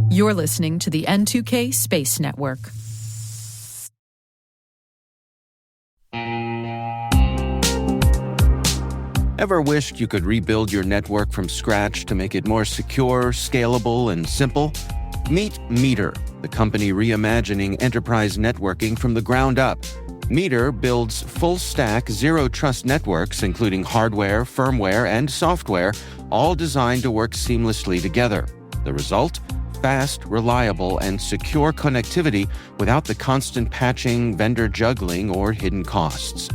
You're listening to the N2K Space Network. Ever wished you could rebuild your network from scratch to make it more secure, scalable, and simple? Meet Meter, the company reimagining enterprise networking from the ground up. Meter builds full-stack, zero-trust networks, including hardware, firmware, and software, all designed to work seamlessly together. The result? Fast, reliable, and secure connectivity without the constant patching, vendor juggling, or hidden costs.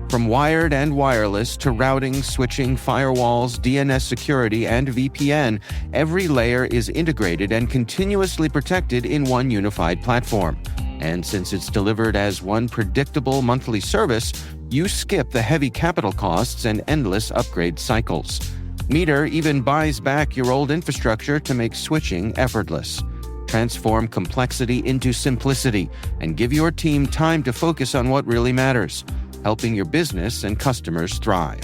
From wired and wireless to routing, switching, firewalls, DNS security, and VPN, every layer is integrated and continuously protected in one unified platform. And since it's delivered as one predictable monthly service, you skip the heavy capital costs and endless upgrade cycles. Meter even buys back your old infrastructure to make switching effortless. Transform complexity into simplicity and give your team time to focus on what really matters, helping your business and customers thrive.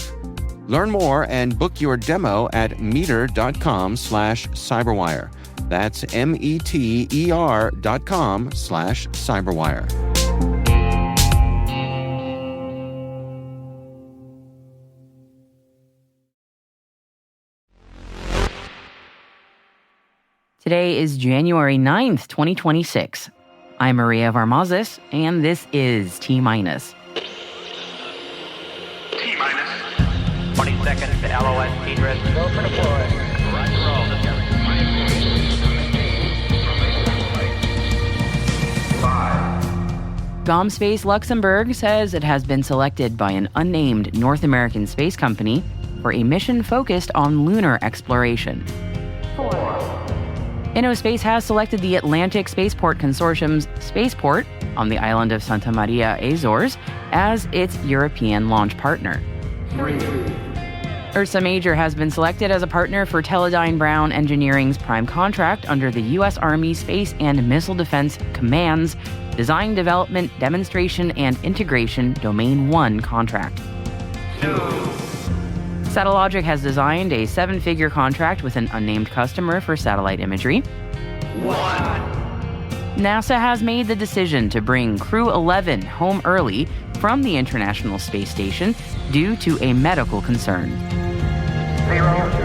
Learn more and book your demo at meter.com/cyberwire. That's METER.com/cyberwire. Today is January 9th, 2026. I'm Maria Varmazis, and this is T-Minus. T-minus 20 seconds to LOS T-drift. Go for deploy. Roger, roll. 5. GomSpace Luxembourg says it has been selected by an unnamed North American space company for a mission focused on lunar exploration. 4. InnoSpace has selected the Atlantic Spaceport Consortium's spaceport on the island of Santa Maria Azores as its European launch partner. 3. Ursa Major has been selected as a partner for Teledyne Brown Engineering's prime contract under the U.S. Army Space and Missile Defense Command's Design, Development, Demonstration, and Integration Domain 1 contract. 2. Satellogic has designed a 7-figure contract with an unnamed customer for satellite imagery. 1. NASA has made the decision to bring Crew-11 home early from the International Space Station due to a medical concern. 0.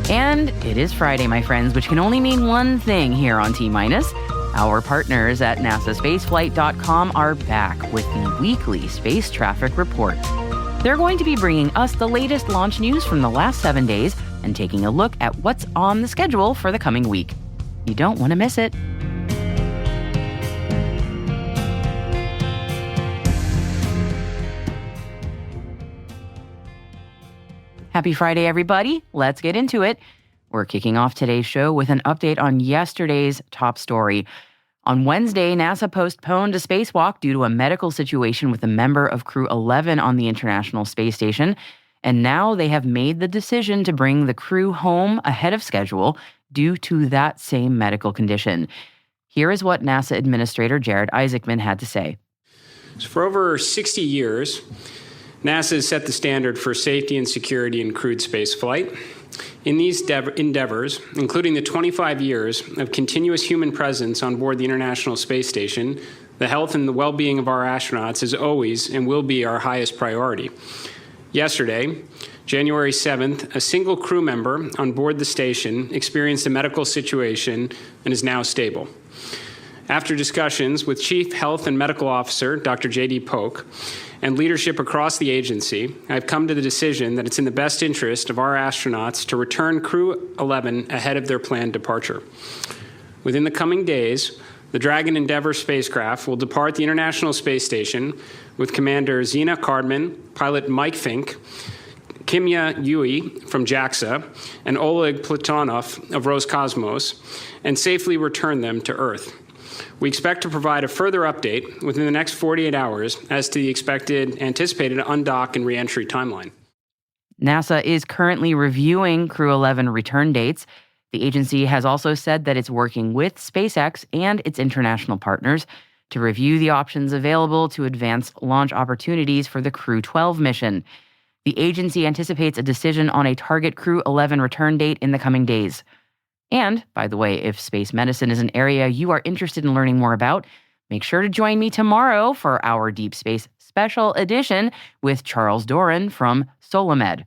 And it is Friday, my friends, which can only mean one thing here on T-Minus. Our partners at NASAspaceflight.com are back with the weekly space traffic report. They're going to be bringing us the latest launch news from the last 7 days and taking a look at what's on the schedule for the coming week. You don't want to miss it. Happy Friday, everybody. Let's get into it. We're kicking off today's show with an update on yesterday's top story. On Wednesday, NASA postponed a spacewalk due to a medical situation with a member of Crew-11 on the International Space Station. And now they have made the decision to bring the crew home ahead of schedule due to that same medical condition. Here is what NASA Administrator Jared Isaacman had to say. So for over 60 years, NASA has set the standard for safety and security in crewed spaceflight. In these endeavors, including the 25 years of continuous human presence on board the International Space Station, the health and the well-being of our astronauts is always and will be our highest priority. Yesterday, January 7th, a single crew member on board the station experienced a medical situation and is now stable. After discussions with Chief Health and Medical Officer Dr. J.D. Polk and leadership across the agency, I've come to the decision that it's in the best interest of our astronauts to return Crew-11 ahead of their planned departure. Within the coming days, the Dragon Endeavour spacecraft will depart the International Space Station with Commander Zena Cardman, pilot Mike Fink, Kimya Yui from JAXA, and Oleg Platonov of Roscosmos, and safely return them to Earth. We expect to provide a further update within the next 48 hours as to the anticipated undock and reentry timeline. NASA is currently reviewing Crew-11 return dates. The agency has also said that it's working with SpaceX and its international partners to review the options available to advance launch opportunities for the Crew-12 mission. The agency anticipates a decision on a target Crew-11 return date in the coming days. And, by the way, if space medicine is an area you are interested in learning more about, make sure to join me tomorrow for our Deep Space Special Edition with Charles Doran from Solomed.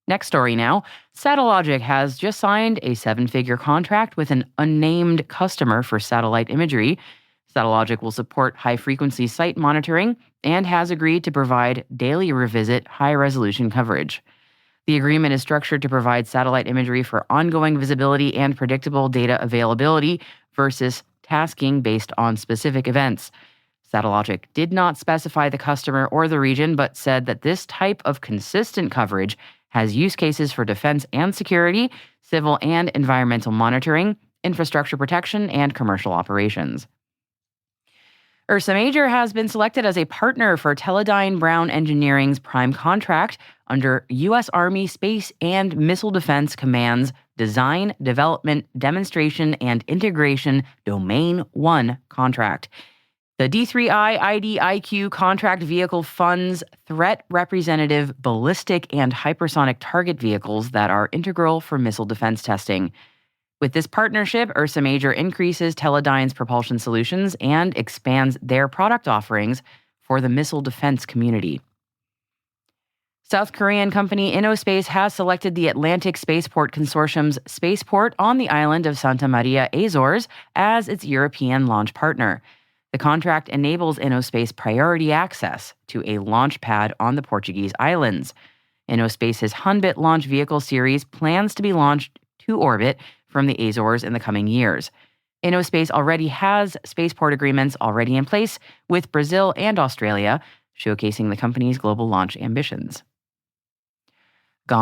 Next story now. Satellogic has just signed a 7-figure contract with an unnamed customer for satellite imagery. Satellogic will support high-frequency site monitoring and has agreed to provide daily revisit high-resolution coverage. The agreement is structured to provide satellite imagery for ongoing visibility and predictable data availability versus tasking based on specific events. Satellogic did not specify the customer or the region, but said that this type of consistent coverage has use cases for defense and security, civil and environmental monitoring, infrastructure protection, and commercial operations. Ursa Major has been selected as a partner for Teledyne Brown Engineering's prime contract under U.S. Army Space and Missile Defense Command's Design, Development, Demonstration, and Integration Domain 1 contract. The D3I IDIQ contract vehicle funds threat representative ballistic and hypersonic target vehicles that are integral for missile defense testing. With this partnership, Ursa Major increases Teledyne's propulsion solutions and expands their product offerings for the missile defense community. South Korean company InnoSpace has selected the Atlantic Spaceport Consortium's spaceport on the island of Santa Maria Azores as its European launch partner. The contract enables InnoSpace priority access to a launch pad on the Portuguese islands. InnoSpace's Hunbit launch vehicle series plans to be launched to orbit from the Azores in the coming years. InnoSpace already has spaceport agreements already in place with Brazil and Australia, showcasing the company's global launch ambitions.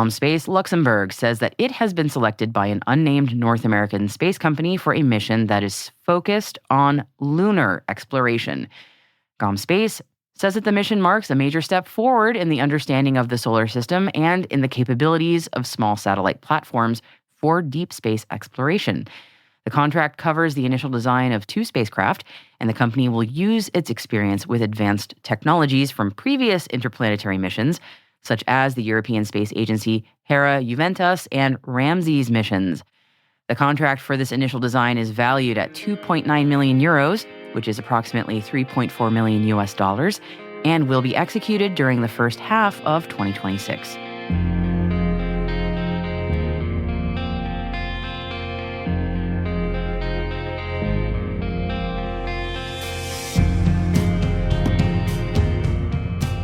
Space Luxembourg says that it has been selected by an unnamed North American space company for a mission that is focused on lunar exploration. Space says that the mission marks a major step forward in the understanding of the solar system and in the capabilities of small satellite platforms for deep space exploration. The contract covers the initial design of 2 spacecraft, and the company will use its experience with advanced technologies from previous interplanetary missions, such as the European Space Agency Hera Juventus and Ramses missions. The contract for this initial design is valued at 2.9 million euros, which is approximately $3.4 million US dollars, and will be executed during the first half of 2026.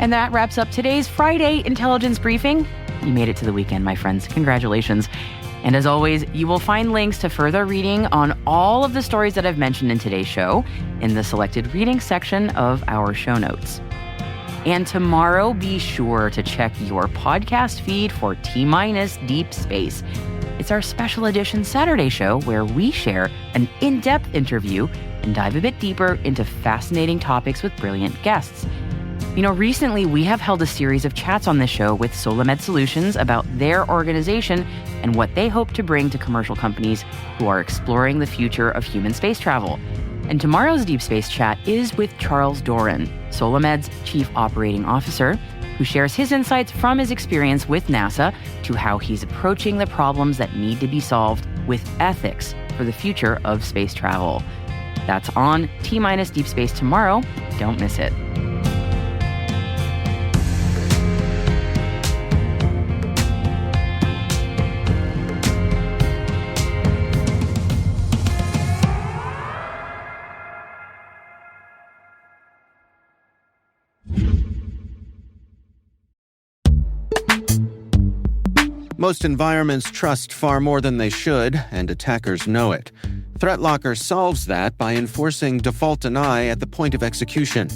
And that wraps up today's Friday Intelligence Briefing. You made it to the weekend, my friends. Congratulations. And as always, you will find links to further reading on all of the stories that I've mentioned in today's show in the selected reading section of our show notes. And tomorrow, be sure to check your podcast feed for T-Minus Deep Space. It's our special edition Saturday show where we share an in-depth interview and dive a bit deeper into fascinating topics with brilliant guests. You know, recently we have held a series of chats on this show with Solomed Solutions about their organization and what they hope to bring to commercial companies who are exploring the future of human space travel. And tomorrow's Deep Space Chat is with Charles Doran, Solomed's Chief Operating Officer, who shares his insights from his experience with NASA to how he's approaching the problems that need to be solved with ethics for the future of space travel. That's on T-Minus Deep Space tomorrow. Don't miss it. Most environments trust far more than they should, and attackers know it. ThreatLocker solves that by enforcing default deny at the point of execution.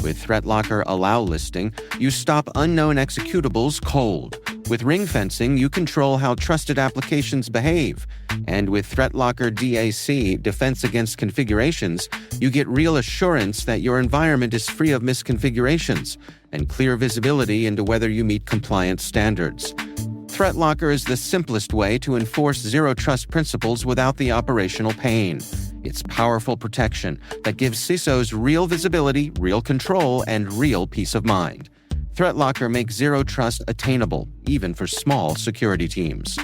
With ThreatLocker Allow listing, you stop unknown executables cold. With ring fencing, you control how trusted applications behave. And with ThreatLocker DAC, Defense Against Configurations, you get real assurance that your environment is free of misconfigurations and clear visibility into whether you meet compliance standards. ThreatLocker is the simplest way to enforce zero-trust principles without the operational pain. It's powerful protection that gives CISOs real visibility, real control, and real peace of mind. ThreatLocker makes zero trust attainable, even for small security teams.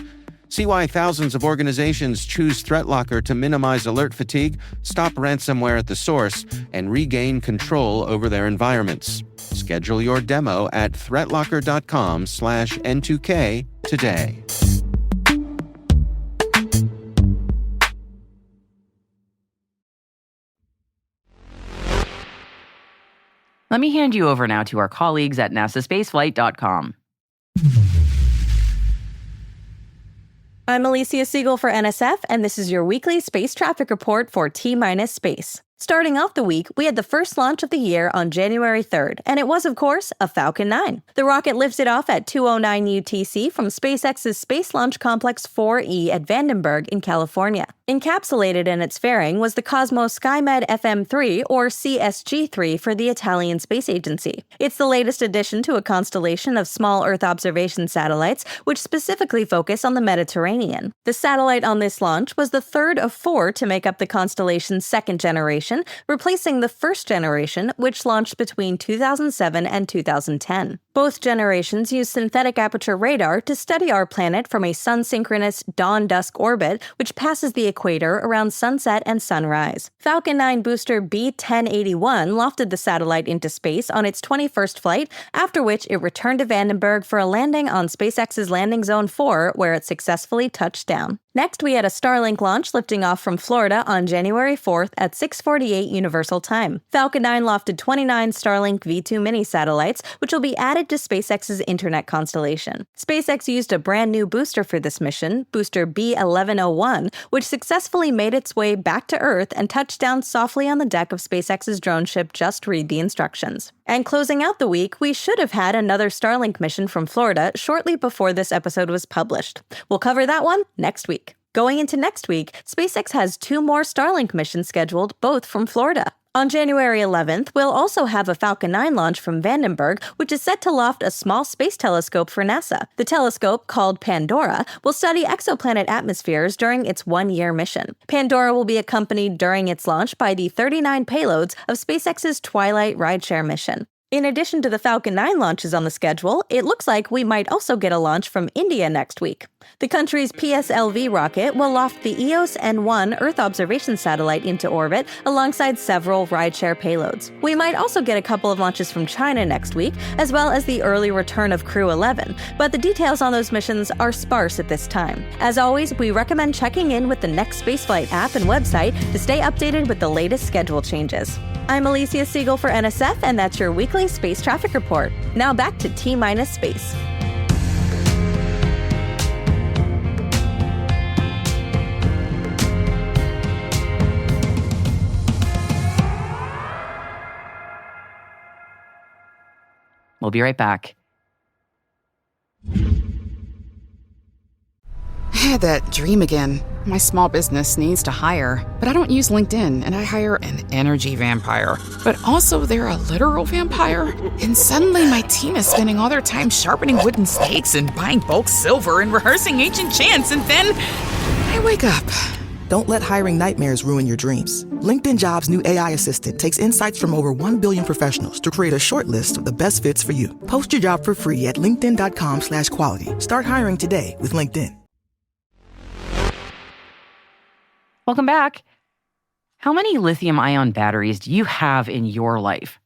See why thousands of organizations choose ThreatLocker to minimize alert fatigue, stop ransomware at the source, and regain control over their environments. Schedule your demo at threatlocker.com/N2K today. Let me hand you over now to our colleagues at nasaspaceflight.com. I'm Alicia Siegel for NSF, and this is your weekly space traffic report for T-minus Space. Starting off the week, we had the first launch of the year on January 3rd, and it was, of course, a Falcon 9. The rocket lifted off at 2:09 UTC from SpaceX's Space Launch Complex 4E at Vandenberg in California. Encapsulated in its fairing was the Cosmos SkyMed FM3, or CSG-3 for the Italian Space Agency. It's the latest addition to a constellation of small Earth observation satellites, which specifically focus on the Mediterranean. The satellite on this launch was the third of 4 to make up the constellation's second generation, replacing the first generation, which launched between 2007 and 2010. Both generations use synthetic aperture radar to study our planet from a sun-synchronous dawn-dusk orbit, which passes the equator around sunset and sunrise. Falcon 9 booster B-1081 lofted the satellite into space on its 21st flight, after which it returned to Vandenberg for a landing on SpaceX's Landing Zone 4, where it successfully touched down. Next, we had a Starlink launch lifting off from Florida on January 4th at 6:48 Universal Time. Falcon 9 lofted 29 Starlink V2 mini satellites, which will be added to SpaceX's Internet constellation. SpaceX used a brand new booster for this mission, booster B1101, which successfully made its way back to Earth and touched down softly on the deck of SpaceX's drone ship Just Read the Instructions. And closing out the week, we should have had another Starlink mission from Florida shortly before this episode was published. We'll cover that one next week. Going into next week, SpaceX has 2 more Starlink missions scheduled, both from Florida. On January 11th, we'll also have a Falcon 9 launch from Vandenberg, which is set to loft a small space telescope for NASA. The telescope, called Pandora, will study exoplanet atmospheres during its 1-year mission. Pandora will be accompanied during its launch by the 39 payloads of SpaceX's Twilight rideshare mission. In addition to the Falcon 9 launches on the schedule, it looks like we might also get a launch from India next week. The country's PSLV rocket will loft the EOS N1 Earth observation satellite into orbit alongside several rideshare payloads. We might also get a couple of launches from China next week, as well as the early return of Crew-11, but the details on those missions are sparse at this time. As always, we recommend checking in with the Next Spaceflight app and website to stay updated with the latest schedule changes. I'm Alicia Siegel for NSF, and that's your weekly space traffic report. Now back to T-minus Space. We'll be right back. I had that dream again. My small business needs to hire, but I don't use LinkedIn, and I hire an energy vampire. But also, they're a literal vampire. And suddenly my team is spending all their time sharpening wooden stakes and buying bulk silver and rehearsing ancient chants, and then I wake up. Don't let hiring nightmares ruin your dreams. LinkedIn Jobs' new AI assistant takes insights from over 1 billion professionals to create a short list of the best fits for you. Post your job for free at linkedin.com/quality. Start hiring today with LinkedIn. Welcome back. How many lithium-ion batteries do you have in your life?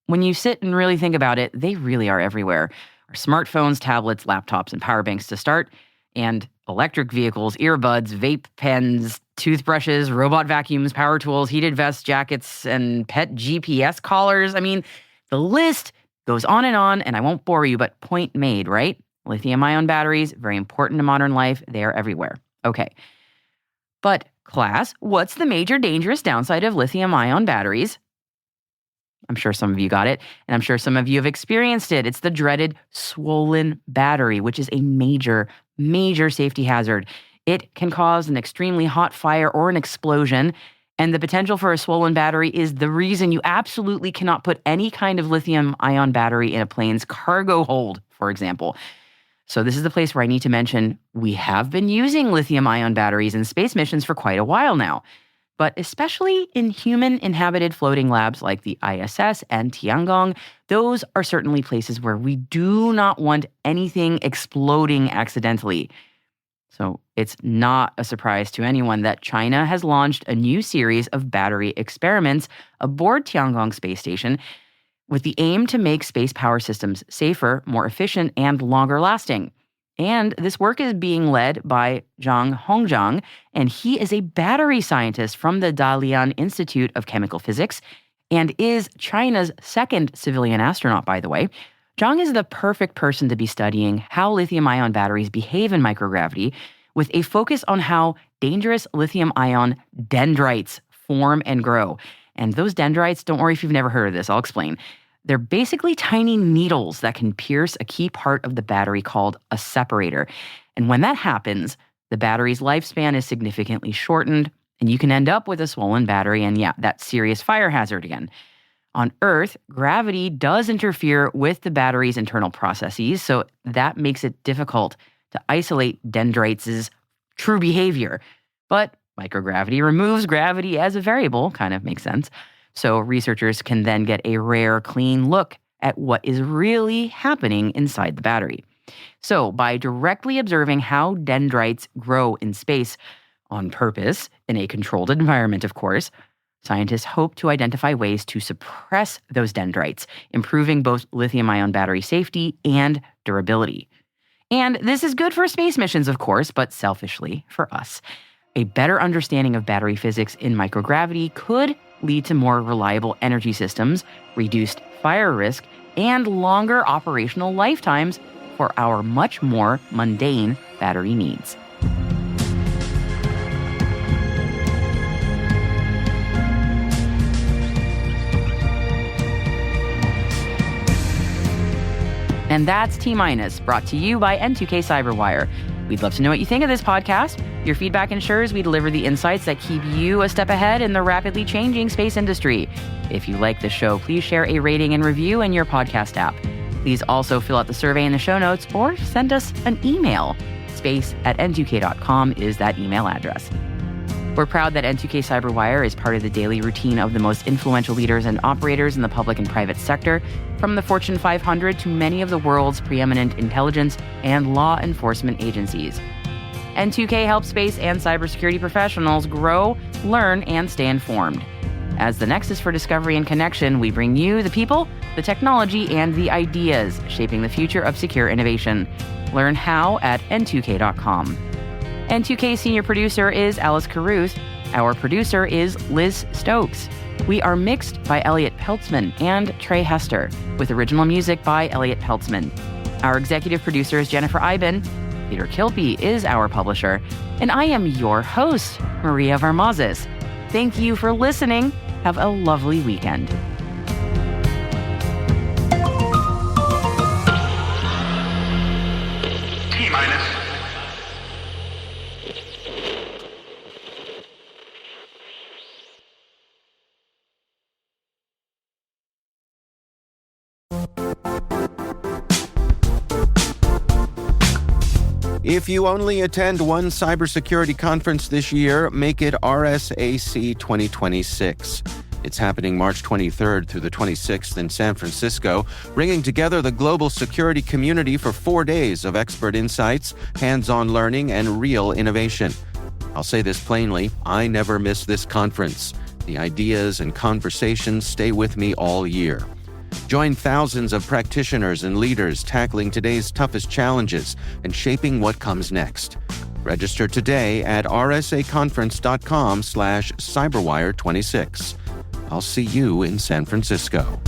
When you sit and really think about it, they really are everywhere. Our smartphones, tablets, laptops, and power banks to start, and electric vehicles, earbuds, vape pens, toothbrushes, robot vacuums, power tools, heated vests, jackets, and pet GPS collars. I mean, the list goes on, and I won't bore you, but point made, right? Lithium-ion batteries, very important to modern life. They are everywhere. Okay. But class, what's the major dangerous downside of lithium-ion batteries? I'm sure some of you got it, and I'm sure some of you have experienced it. It's the dreaded swollen battery, which is a major, major safety hazard. It can cause an extremely hot fire or an explosion, and the potential for a swollen battery is the reason you absolutely cannot put any kind of lithium-ion battery in a plane's cargo hold, for example. So this is the place where I need to mention we have been using lithium-ion batteries in space missions for quite a while now. but especially in human-inhabited floating labs like the ISS and Tiangong, those are certainly places where we do not want anything exploding accidentally. So it's not a surprise to anyone that China has launched a new series of battery experiments aboard Tiangong space station with the aim to make space power systems safer, more efficient, and longer lasting. And this work is being led by Zhang Hongjiang, and he is a battery scientist from the Dalian Institute of Chemical Physics and is China's second civilian astronaut, by the way. Zhang is the perfect person to be studying how lithium-ion batteries behave in microgravity, with a focus on how dangerous lithium-ion dendrites form and grow. And those dendrites, don't worry if you've never heard of this, I'll explain. They're basically tiny needles that can pierce a key part of the battery called a separator. And when that happens, the battery's lifespan is significantly shortened, and you can end up with a swollen battery and, that serious fire hazard again. On Earth, gravity does interfere with the battery's internal processes, so that makes it difficult to isolate dendrites' true behavior. But microgravity removes gravity as a variable, kind of makes sense. So researchers can then get a rare, clean look at what is really happening inside the battery. So by directly observing how dendrites grow in space on purpose, in a controlled environment, of course, scientists hope to identify ways to suppress those dendrites, improving both lithium-ion battery safety and durability. And this is good for space missions, of course, but selfishly for us. A better understanding of battery physics in microgravity could lead to more reliable energy systems, reduced fire risk, and longer operational lifetimes for our much more mundane battery needs. And that's T-Minus, brought to you by N2K Cyberwire. We'd love to know what you think of this podcast. Your feedback ensures we deliver the insights that keep you a step ahead in the rapidly changing space industry. If you like the show, please share a rating and review in your podcast app. Please also fill out the survey in the show notes or send us an email. space@n2k.com is that email address. We're proud that N2K Cyberwire is part of the daily routine of the most influential leaders and operators in the public and private sector, from the Fortune 500 to many of the world's preeminent intelligence and law enforcement agencies. N2K helps space and cybersecurity professionals grow, learn, and stay informed. As the nexus for discovery and connection, we bring you the people, the technology, and the ideas shaping the future of secure innovation. Learn how at n2k.com. N2K senior producer is Alice Carruth. Our producer is Liz Stokes. We are mixed by Elliot Peltzman and Trey Hester, with original music by Elliot Peltzman. Our executive producer is Jennifer Iben. Peter Kilpie is our publisher. And I am your host, Maria Varmazes. Thank you for listening. Have a lovely weekend. T-Minus. If you only attend one cybersecurity conference this year, make it RSAC 2026. It's happening March 23rd through the 26th in San Francisco, bringing together the global security community for 4 days of expert insights, hands-on learning, and real innovation. I'll say this plainly, I never miss this conference. The ideas and conversations stay with me all year. Join thousands of practitioners and leaders tackling today's toughest challenges and shaping what comes next. Register today at rsaconference.com/cyberwire26. I'll see you in San Francisco.